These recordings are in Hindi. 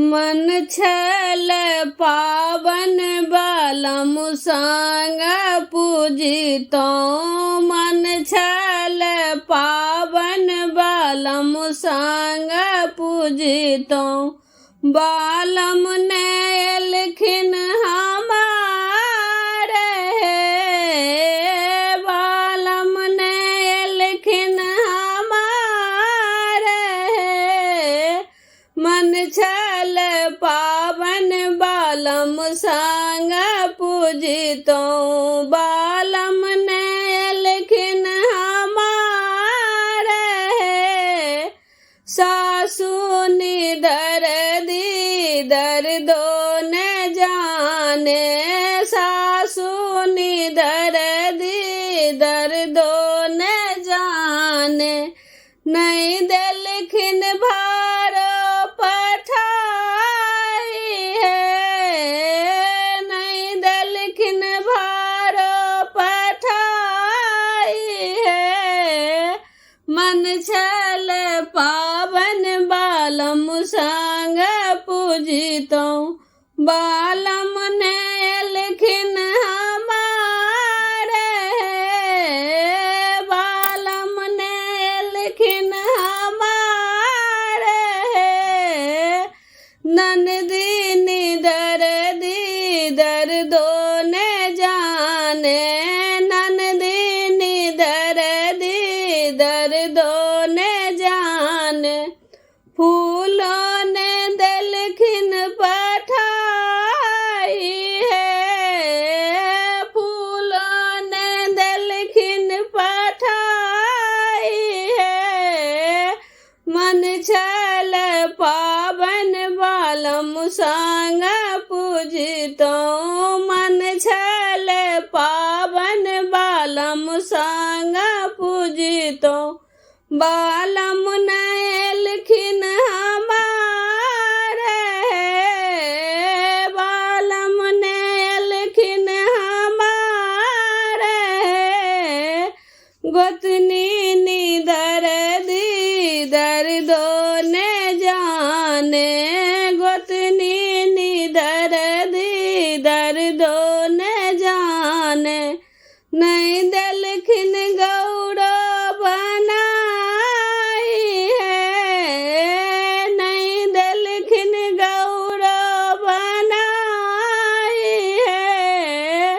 मन छल पावन बलम संग पूजितो। मन छल पावन बलम संग पूजितो। बालम ने एलखिन हमारे, बालम ने एलखिन हमारे। मन छल पावन बालम संग पूजितो। बालम ने एलखिन हमारे। सासु निधर दी दर्दो न जाने। सासु निधर दी दर्दो न जाने। नहीं देलखिन भारो पठाई है। नहीं देलखिन भारो पठाई है। मन छल पावन बालम संग पूजितो। बालम ने एलखिन हमारे। बालम ने एलखिन हमारे। ननदी निधर दी दर्दो न जाने। ननदी निधर दी दर्दो न जाने। फूलों ने देलखिन पठाई है। फूलों ने देलखिन पठाई है। मन छल पावन बालम संग पूजितो। मन छल पावन बालम संग पूजितो। बालम ने एलखिन हमारे। बालम ने एलखिन हमारे। गोतनी निधर दी दर्दो न जाने। गोतनी निधर दी दर्दो न जाने। नहीं देलखिन गौरो बनाई है। नहीं देलखिन गौरो बनाई है।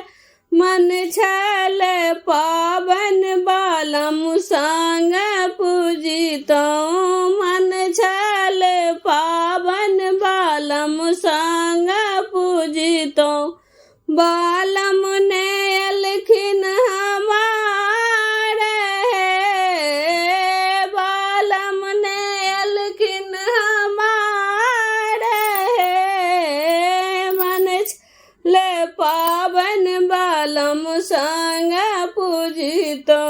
मन छल पावन बालम संग पूजितो। मन छल पावन बालम संग पूजितो। बालम ने एलखिन हमारे। बालम ने एलखिन हमारे। मन छल पावन बालम संग पूजितो।